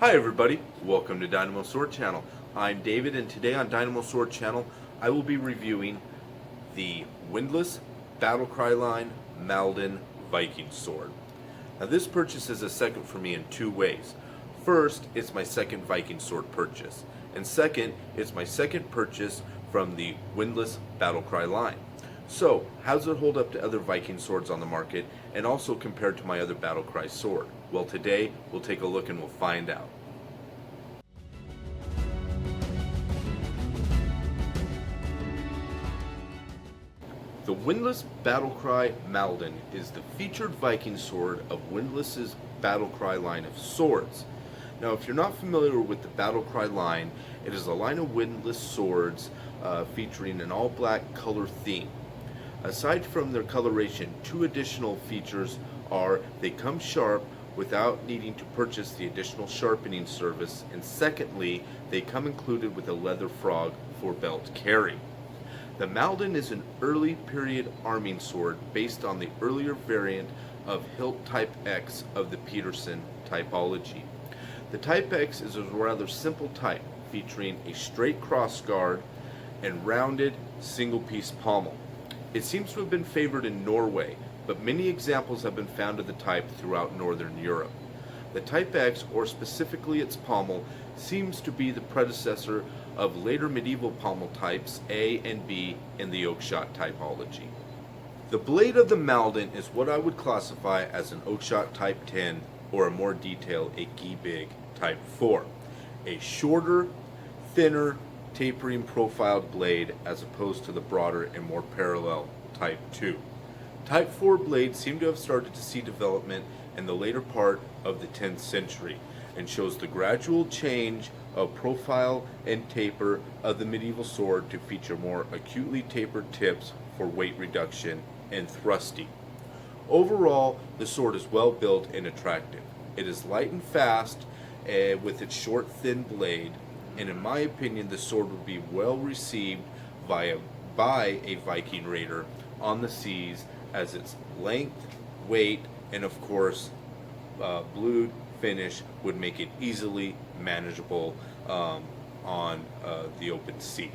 Hi everybody, welcome to Dynamo Sword Channel. I'm David, and today on Dynamo Sword Channel I will be reviewing the Windlass Battlecry Maldon Viking Sword. Now this purchase is a second for me in two ways. First, it's my second Viking Sword purchase, and second, it's my second purchase from the Windlass Battlecry line. So, how does it hold up to other Viking swords on the market, and also compared to my other Battlecry sword? Well, today we'll take a look and we'll find out. The Windlass Battlecry Maldon is the featured Viking sword of Windlass's Battlecry line of swords. Now, if you're not familiar with the Battlecry line, it is a line of windlass swords featuring an all-black color theme. Aside from their coloration, two additional features are they come sharp without needing to purchase the additional sharpening service, and secondly, they come included with a leather frog for belt carry. The Maldon is an early period arming sword based on the earlier variant of hilt type X of the Peterson typology. The type X is a rather simple type featuring a straight cross guard and rounded single piece pommel. It seems to have been favored in Norway, but many examples have been found of the type throughout Northern Europe. The Type X, or specifically its pommel, seems to be the predecessor of later medieval pommel types A and B in the oakshot typology. The blade of the Maldon is what I would classify as an oakshot type 10, or a more detailed, a Giebig type 4. A shorter, thinner, tapering profiled blade as opposed to the broader and more parallel type 2. Type 4 blades seem to have started to see development in the later part of the 10th century and shows the gradual change of profile and taper of the medieval sword to feature more acutely tapered tips for weight reduction and thrusting. Overall, the sword is well built and attractive. It is light and fast with its short, thin blade, and in my opinion, the sword would be well received by a Viking raider on the seas, as its length, weight, and of course, blued finish would make it easily manageable on the open sea.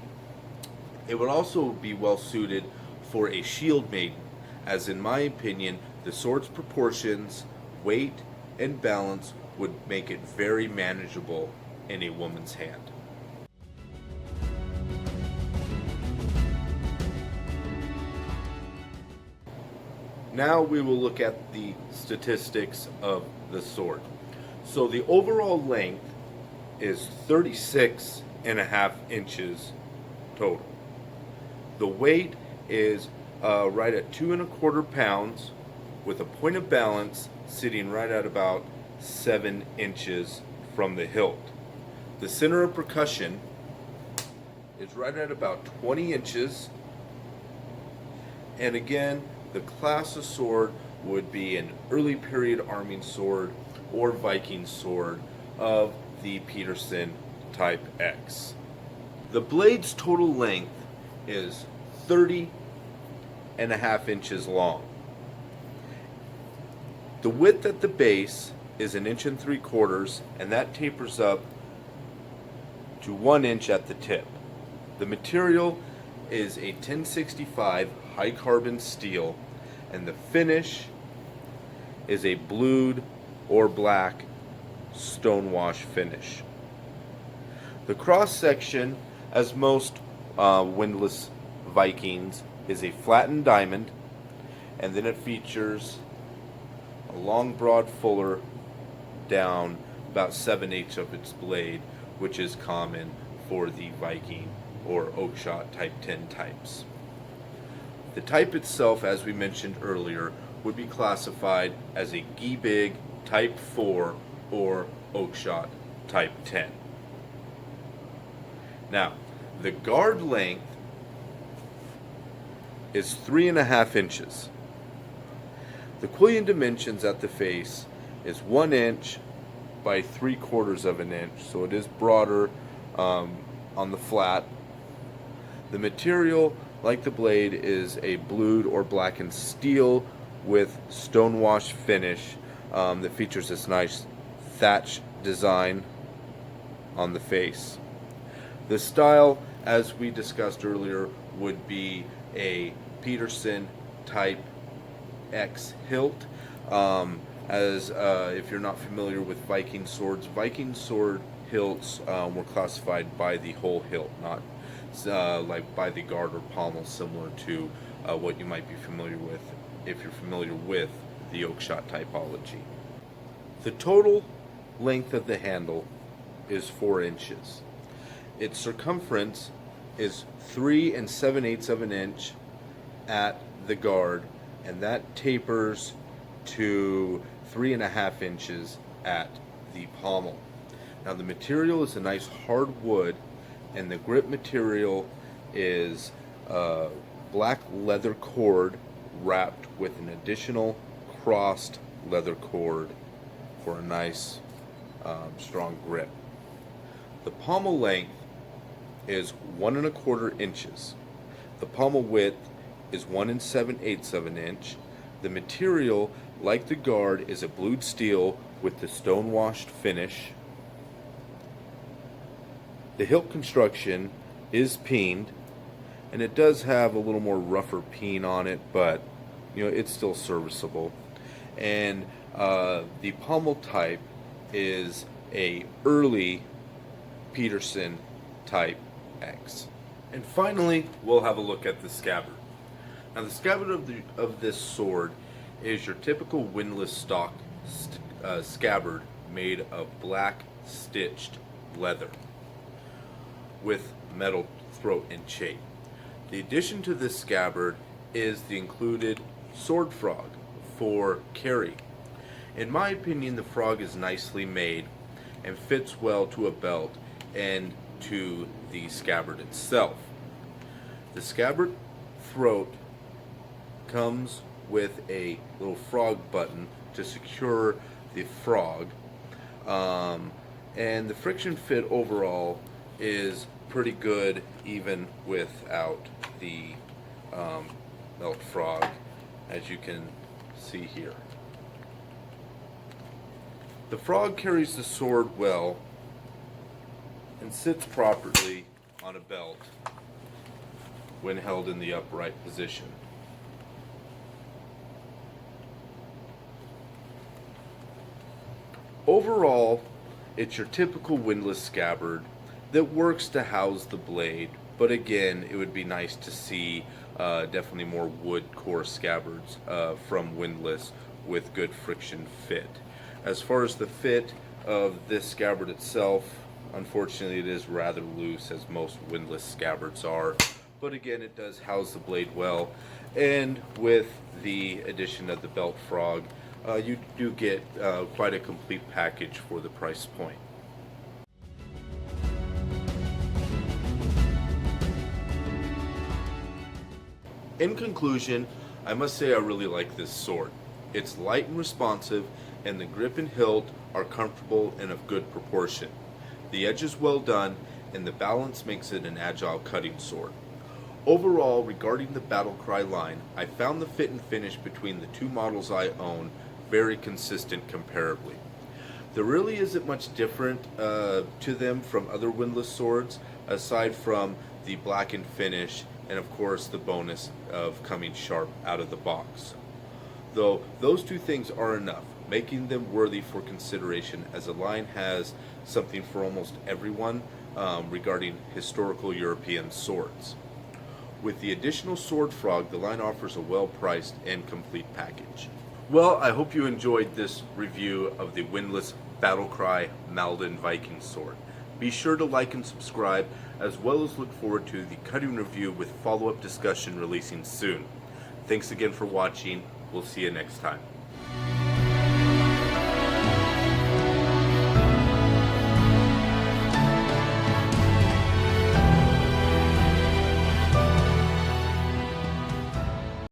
It would also be well suited for a shield maiden, as in my opinion, the sword's proportions, weight, and balance would make it very manageable in a woman's hand. Now we will look at the statistics of the sword. So the overall length is 36.5 inches total. The weight is right at 2¼ pounds, with a point of balance sitting right at about 7 inches from the hilt. The center of percussion is right at about 20 inches, and again, the class of sword would be an early period arming sword or Viking sword of the Peterson Type X. The blade's total length is 30.5 inches long. The width at the base is 1.75 inches, and that tapers up to 1 inch at the tip. The material is a 1065 high carbon steel, and the finish is a blued or black stonewash finish. The cross section, as most windlass Vikings, is a flattened diamond, and then it features a long broad fuller down about 7/8 of its blade, which is common for the Viking or oakshot type 10 types. The type itself, as we mentioned earlier, would be classified as a Giebig type 4 or oakshot type 10. Now, the guard length is 3.5 inches. The quillion dimensions at the face is 1 inch by 3/4 of an inch, so it is broader on the flat. The material, like the blade, is a blued or blackened steel with stonewash finish that features this nice thatch design on the face. The style, as we discussed earlier, would be a Peterson type X hilt. If you're not familiar with Viking swords, Viking sword hilts were classified by the whole hilt, not like by the guard or pommel, similar to what you might be familiar with if you're familiar with the oakshot typology. The total length of the handle is 4 inches. Its circumference is 3 7/8 of an inch at the guard, and that tapers to 3.5 inches at the pommel. Now the material is a nice hard wood, and the grip material is black leather cord wrapped with an additional crossed leather cord for a nice strong grip. The pommel length is 1 1/4 inches. The pommel width is 1 7/8 of an inch. The material, like the guard, is a blued steel with the stone-washed finish. The hilt construction is peened, and it does have a little more rougher peen on it, but it's still serviceable. And the pommel type is a early Peterson type X. And finally, we'll have a look at the scabbard. Now the scabbard of this sword is your typical windlass stock scabbard made of black stitched leather with metal throat and chain. The addition to this scabbard is the included sword frog for carry. In my opinion, the frog is nicely made and fits well to a belt and to the scabbard itself. The scabbard throat comes with a little frog button to secure the frog, and the friction fit overall is pretty good even without the melt frog, as you can see here. The frog carries the sword well and sits properly on a belt when held in the upright position. Overall, it's your typical windlass scabbard that works to house the blade, but again, it would be nice to see definitely more wood core scabbards from windlass with good friction fit. As far as the fit of this scabbard itself, unfortunately it is rather loose, as most windlass scabbards are, but again, it does house the blade well, and with the addition of the belt frog, you do get quite a complete package for the price point. In conclusion, I must say I really like this sword. It's light and responsive, and the grip and hilt are comfortable and of good proportion. The edge is well done, and the balance makes it an agile cutting sword. Overall, regarding the Battlecry line, I found the fit and finish between the two models I own very consistent comparably. There really isn't much different to them from other windlass swords, aside from the blackened finish and of course the bonus of coming sharp out of the box. Though those two things are enough, making them worthy for consideration, as the line has something for almost everyone regarding historical European swords. With the additional sword frog, the line offers a well-priced and complete package. Well, I hope you enjoyed this review of the Windlass Battlecry Maldon Viking sword. Be sure to like and subscribe, as well as look forward to the cutting review with follow-up discussion releasing soon. Thanks again for watching. We'll see you next time.